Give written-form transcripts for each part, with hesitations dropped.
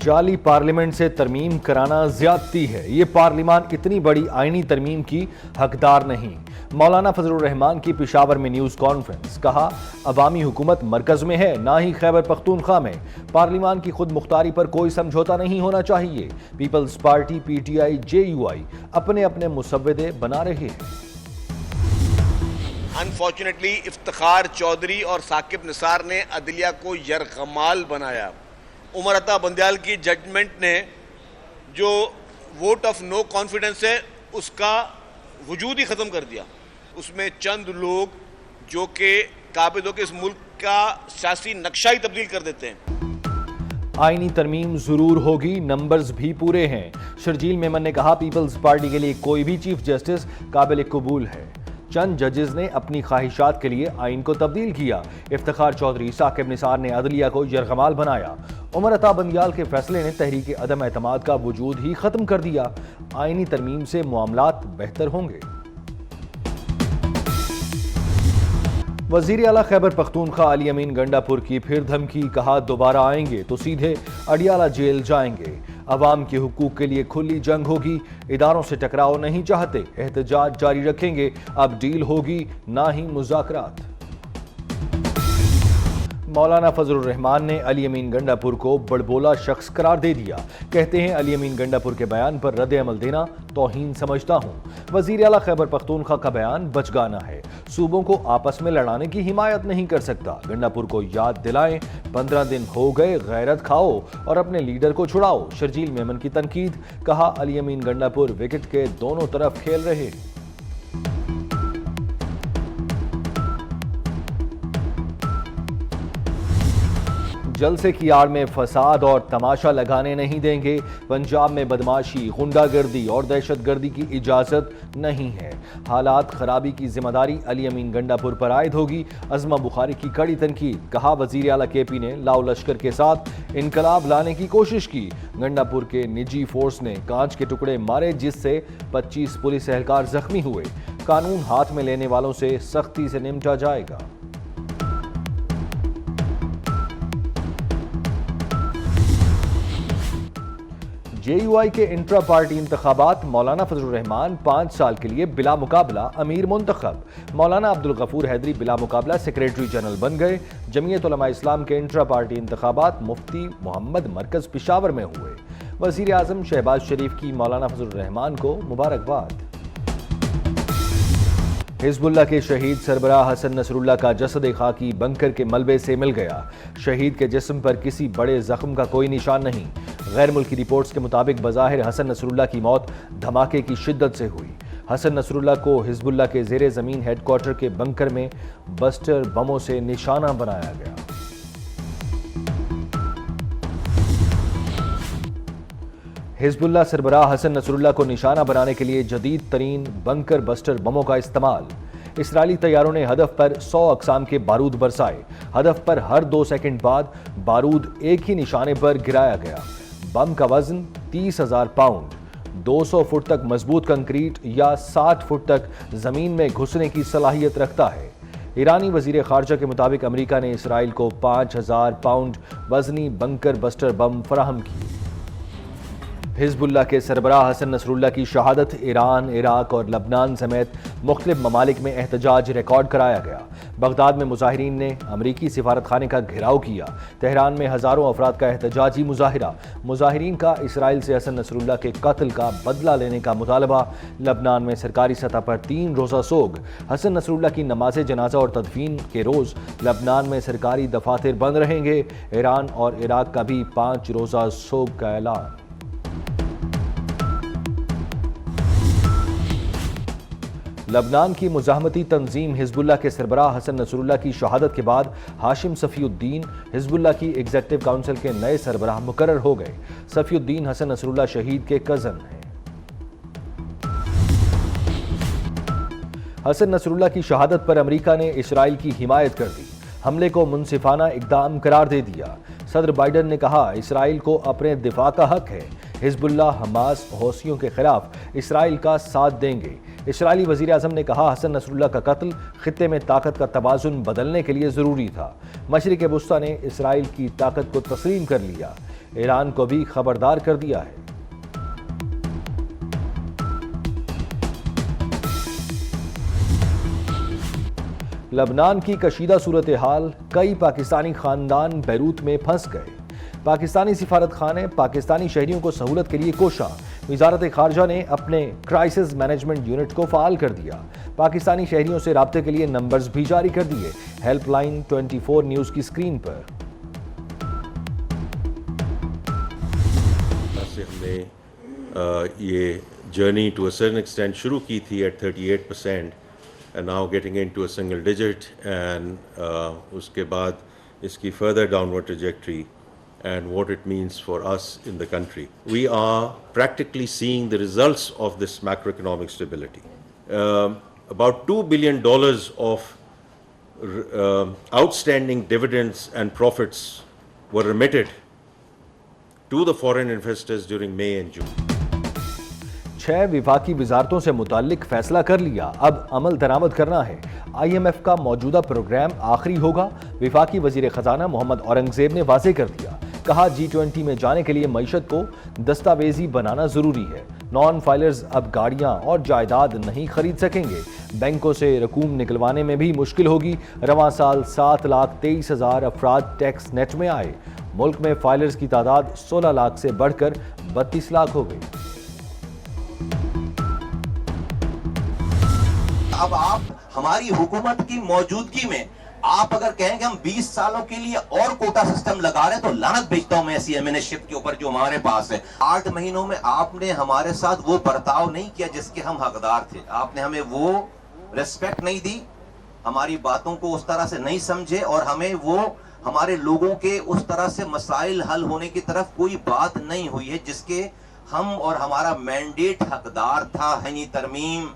جعلی پارلیمنٹ سے ترمیم کرانا زیادتی ہے۔ یہ پارلیمان اتنی بڑی آئینی ترمیم کی حقدار نہیں۔ مولانا فضل الرحمان کی پشاور میں نیوز کانفرنس، کہا عوامی حکومت مرکز میں ہے، نہ ہی خیبر پختونخوا میں۔ پارلیمان کی خود مختاری پر کوئی سمجھوتا نہیں ہونا چاہیے۔ Peoples party, P T I, J U I اپنے اپنے مسودے بنا رہے ہیں۔ انفارچونیٹلی افتخار چودھری اور ثاقب نثار نے عدلیہ کو یرغمال بنایا۔ عمر عطا بندیال کی ججمنٹ نے جو ووٹ آف نو کانفیڈنس ہے اس کا وجود ہی ختم کر دیا۔ اس میں چند لوگ جو کہ قابض ہو کے اس ملک کا سیاسی نقشہ ہی تبدیل کر دیتے ہیں۔ آئینی ترمیم ضرور ہوگی، نمبرز بھی پورے ہیں۔ شرجیل میمن نے کہا پیپلز پارٹی کے لیے کوئی بھی چیف جسٹس قابل قبول ہے۔ چند ججز نے اپنی خواہشات کے لیے آئین کو تبدیل کیا۔ افتخار چودھری، ثاقب نثار نے عدلیہ کو یرغمال بنایا۔ عمر عطا بندیال کے فیصلے نے تحریک عدم اعتماد کا وجود ہی ختم کر دیا۔ آئینی ترمیم سے معاملات بہتر ہوں گے۔ وزیر اعلیٰ خیبر پختونخوا علی امین گنڈا پور کی پھر دھمکی، کہا دوبارہ آئیں گے تو سیدھے اڈیالہ جیل جائیں گے۔ عوام کے حقوق کے لیے کھلی جنگ ہوگی، اداروں سے ٹکراؤ نہیں چاہتے، احتجاج جاری رکھیں گے، اب ڈیل ہوگی نہ ہی مذاکرات۔ مولانا فضل الرحمان نے علی امین گنڈا پور کو بڑبولا شخص قرار دے دیا۔ کہتے ہیں علی امین گنڈا پور کے بیان پر رد عمل دینا توہین سمجھتا ہوں۔ وزیر اعلیٰ خیبر پختونخوا کا بیان بچگانہ ہے، صوبوں کو آپس میں لڑانے کی حمایت نہیں کر سکتا۔ گنڈا پور کو یاد دلائیں 15 دن ہو گئے، غیرت کھاؤ اور اپنے لیڈر کو چھڑاؤ۔ شرجیل میمن کی تنقید، کہا علی امین گنڈا پور وکٹ کے دونوں طرف کھیل رہے۔ جلسے کی آڑ میں فساد اور تماشا لگانے نہیں دیں گے۔ پنجاب میں بدماشی، غنڈہ گردی اور دہشت گردی کی اجازت نہیں ہے۔ حالات خرابی کی ذمہ داری علی امین گنڈا پور پر عائد ہوگی۔ عظمہ بخاری کی کڑی تنقید، کہا وزیر اعلیٰ کے پی نے لاؤ لشکر کے ساتھ انقلاب لانے کی کوشش کی۔ گنڈا پور کے نجی فورس نے کانچ کے ٹکڑے مارے جس سے 25 پولیس اہلکار زخمی ہوئے۔ قانون ہاتھ میں لینے والوں سے سختی سے نمٹا جائے گا۔ جے یو آئی کے انٹرا پارٹی انتخابات، مولانا فضل الرحمان 5 سال کے لیے بلا مقابلہ امیر منتخب۔ مولانا عبدالغفور حیدری بلا مقابلہ سیکریٹری جنرل بن گئے۔ جمعیت علماء اسلام کے انٹرا پارٹی انتخابات مفتی محمد مرکز پشاور میں ہوئے۔ وزیر اعظم شہباز شریف کی مولانا فضل الرحمان کو مبارکباد۔ حزب اللہ کے شہید سربراہ حسن نصر اللہ کا جسد خاکی بنکر کے ملبے سے مل گیا۔ شہید کے جسم پر کسی بڑے زخم کا کوئی نشان نہیں۔ غیر ملکی رپورٹس کے مطابق بظاہر حسن نصر اللہ کی موت دھماکے کی شدت سے ہوئی۔ حسن نصر اللہ کو حزب اللہ کے زیر زمین ہیڈ کوارٹر کے بنکر میں بسٹر بموں سے نشانہ بنایا گیا۔ حزب اللہ سربراہ حسن نصر اللہ کو نشانہ بنانے کے لیے جدید ترین بنکر بسٹر بموں کا استعمال۔ اسرائیلی طیاروں نے ہدف پر 100 اقسام کے بارود برسائے۔ ہدف پر ہر 2 سیکنڈ بعد بارود ایک ہی نشانے پر گرایا گیا۔ بم کا وزن 30,000 پاؤنڈ، 200 فٹ تک مضبوط کنکریٹ یا 60 فٹ تک زمین میں گھسنے کی صلاحیت رکھتا ہے۔ ایرانی وزیر خارجہ کے مطابق امریکہ نے اسرائیل کو 5,000 پاؤنڈ وزنی بنکر بسٹر بم فراہم کی۔ حزب اللہ کے سربراہ حسن نصر اللہ کی شہادت، ایران، عراق اور لبنان سمیت مختلف ممالک میں احتجاج ریکارڈ کرایا گیا۔ بغداد میں مظاہرین نے امریکی سفارت خانے کا گھیراؤ کیا۔ تہران میں ہزاروں افراد کا احتجاجی مظاہرہ۔ مظاہرین کا اسرائیل سے حسن نصر اللہ کے قتل کا بدلہ لینے کا مطالبہ۔ لبنان میں سرکاری سطح پر 3 روزہ سوگ۔ حسن نصر اللہ کی نماز جنازہ اور تدفین کے روز لبنان میں سرکاری دفاتر بند رہیں گے۔ ایران اور عراق کا بھی 5 روزہ سوگ کا اعلان۔ لبنان کی مزاحمتی تنظیم حزب اللہ کے سربراہ حسن نصر اللہ کی شہادت کے بعد ہاشم صفی الدین حزب اللہ کی ایگزیکٹو کونسل کے نئے سربراہ مقرر ہو گئے۔ صفی الدین حسن نصر اللہ شہید کے کزن ہیں۔ حسن نصر اللہ کی شہادت پر امریکہ نے اسرائیل کی حمایت کر دی، حملے کو منصفانہ اقدام قرار دے دیا۔ صدر بائیڈن نے کہا اسرائیل کو اپنے دفاع کا حق ہے۔ حزب اللہ، حماس، حوثیوں کے خلاف اسرائیل کا ساتھ دیں گے۔ اسرائیلی وزیر اعظم نے کہا حسن نصر اللہ کا قتل خطے میں طاقت کا توازن بدلنے کے لیے ضروری تھا۔ مشرق وسطیٰ نے اسرائیل کی طاقت کو تسلیم کر لیا۔ ایران کو بھی خبردار کر دیا ہے۔ لبنان کی کشیدہ صورتحال، کئی پاکستانی خاندان بیروت میں پھنس گئے۔ پاکستانی سفارت خانے پاکستانی شہریوں کو سہولت کے لیے کوشاں۔ وزارت خارجہ نے اپنے کرائسس مینجمنٹ یونٹ کو فعال کر دیا۔ پاکستانی شہریوں سے رابطے کے لیے نمبرز بھی جاری کر دیے۔ ہیلپ لائن 24 نیوز کی سکرین پر۔ ہم نے یہ journey to a certain extent شروع کی تھی at 38%. And now getting into a single digit, and uske baad iski further downward trajectory and what it means for us in the country. We are practically seeing the results of this macroeconomic stability. About $2 billion of outstanding dividends and profits were remitted to the foreign investors during May and June. 6 وفاقی وزارتوں سے متعلق فیصلہ کر لیا، اب عمل درآمد کرنا ہے۔ IMF کا موجودہ پروگرام آخری ہوگا، وفاقی وزیر خزانہ محمد اورنگزیب نے واضح کر دیا۔ کہا G20 میں جانے کے لیے معیشت کو دستاویزی بنانا ضروری ہے۔ نان فائلرز اب گاڑیاں اور جائیداد نہیں خرید سکیں گے۔ بینکوں سے رقوم نکلوانے میں بھی مشکل ہوگی۔ رواں سال 7,23,000 افراد ٹیکس نیٹ میں آئے۔ ملک میں فائلرز کی تعداد 16 لاکھ سے بڑھ کر 32 لاکھ ہو گئی۔ اب آپ ہماری حکومت کی موجودگی میں آپ اگر کہیں کہ ہم 20 سالوں کے لیے اور کوٹا سسٹم لگا رہے ہیں تو لعنت بھیجتا ہوں میں ایسی ایمنشپ کے اوپر جو ہمارے پاس ہے۔ 8 مہینوں میں آپ نے ہمارے ساتھ وہ برتاؤ نہیں کیا جس کے ہم حقدار تھے۔ آپ نے ہمیں وہ ریسپیکٹ نہیں دی، ہماری باتوں کو اس طرح سے نہیں سمجھے، اور ہمیں وہ ہمارے لوگوں کے اس طرح سے مسائل حل ہونے کی طرف کوئی بات نہیں ہوئی ہے جس کے ہم اور ہمارا مینڈیٹ حقدار تھا۔ حنی ترمیم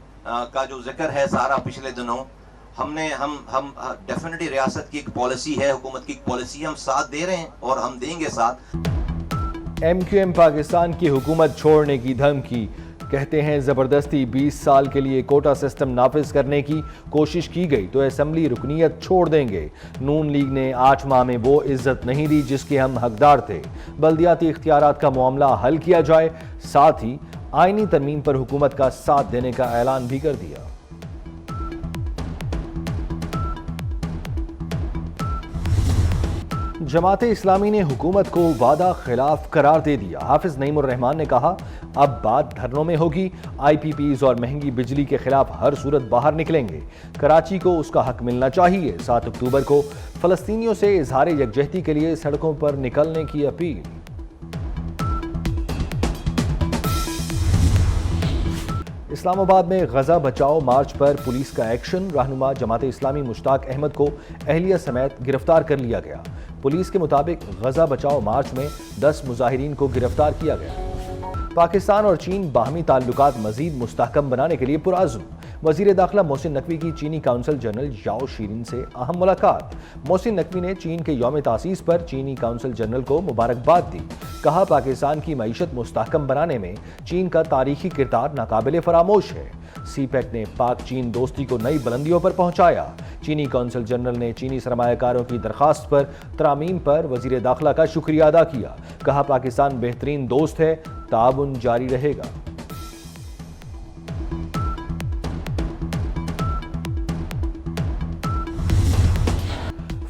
کا جو ذکر ہے سارا پچھلے دنوں، ہم ڈیفینیٹلی ریاست کی ایک پالیسی ہے، حکومت کی ایک پالیسی، ہم ساتھ دے رہے ہیں اور ہم دیں گے ساتھ۔ MQM پاکستان کی حکومت چھوڑنے کی دھمکی، کہتے ہیں زبردستی 20 سال کے لیے کوٹا سسٹم نافذ کرنے کی کوشش کی گئی تو اسمبلی رکنیت چھوڑ دیں گے۔ نون لیگ نے 8 ماہ میں وہ عزت نہیں دی جس کے ہم حقدار تھے۔ بلدیاتی اختیارات کا معاملہ حل کیا جائے، ساتھ ہی آئینی ترمیم پر حکومت کا ساتھ دینے کا اعلان بھی کر دیا۔ جماعت اسلامی نے حکومت کو وعدہ خلاف قرار دے دیا۔ حافظ نعیم الرحمان نے کہا اب بات دھرنوں میں ہوگی، IPPs اور مہنگی بجلی کے خلاف ہر صورت باہر نکلیں گے۔ کراچی کو اس کا حق ملنا چاہیے۔ 7 اکتوبر کو فلسطینیوں سے اظہار یکجہتی کے لیے سڑکوں پر نکلنے کی اپیل۔ اسلام آباد میں غزہ بچاؤ مارچ پر پولیس کا ایکشن، رہنما جماعت اسلامی مشتاق احمد کو اہلیہ سمیت گرفتار کر لیا گیا۔ پولیس کے مطابق غزہ بچاؤ مارچ میں 10 مظاہرین کو گرفتار کیا گیا۔ پاکستان اور چین باہمی تعلقات مزید مستحکم بنانے کے لیے پرعزم، وزیر داخلہ محسن نقوی کی چینی کونسل جنرل یاؤ شیرین سے اہم ملاقات۔ محسن نقوی نے چین کے یوم تاسیس پر چینی کونسل جنرل کو مبارکباد دی۔ کہا پاکستان کی معیشت مستحکم بنانے میں چین کا تاریخی کردار ناقابل فراموش ہے۔ سی پیک نے پاک چین دوستی کو نئی بلندیوں پر پہنچایا۔ چینی کونسل جنرل نے چینی سرمایہ کاروں کی درخواست پر ترامیم پر وزیر داخلہ کا شکریہ ادا کیا۔ کہا پاکستان بہترین دوست ہے، تعاون جاری رہے گا۔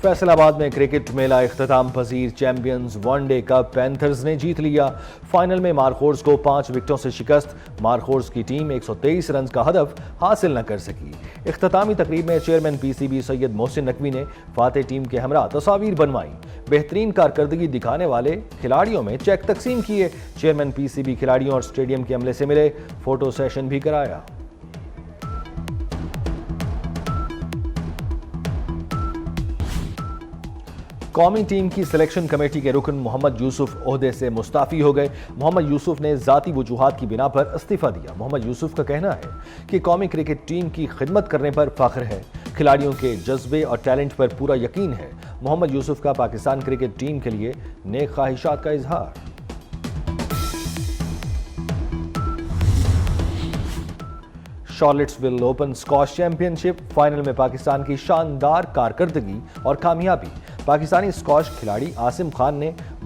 فیصل آباد میں کرکٹ میلہ اختتام پذیر، champions one day cup Panthers نے جیت لیا۔ فائنل میں مارخورز کو 5 وکٹوں سے شکست، مارخورز کی ٹیم 123 رنز کا ہدف حاصل نہ کر سکی۔ اختتامی تقریب میں چیئرمین PCB سید محسن نقوی نے فاتح ٹیم کے ہمراہ تصاویر بنوائیں۔ بہترین کارکردگی دکھانے والے کھلاڑیوں میں چیک تقسیم کیے۔ چیئرمین PCB کھلاڑیوں اور اسٹیڈیم کے عملے سے ملے، فوٹو سیشن بھی کرایا۔ قومی ٹیم کی سلیکشن کمیٹی کے رکن محمد یوسف عہدے سے مستعفی ہو گئے۔ محمد یوسف نے ذاتی وجوہات کی بنا پر استعفیٰ دیا۔ محمد یوسف کا کہنا ہے کہ قومی کرکٹ ٹیم کی خدمت کرنے پر فخر ہے، کھلاڑیوں کے جذبے اور ٹیلنٹ پر پورا یقین ہے۔ محمد یوسف کا پاکستان کرکٹ ٹیم کے لیے نیک خواہشات کا اظہار۔ شارلٹسویل اوپن اسکواش چیمپئن شپ فائنل میں پاکستان کی شاندار کارکردگی اور کامیابی۔ پاکستانی اسکواش کھلاڑی عاصم خان نے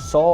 100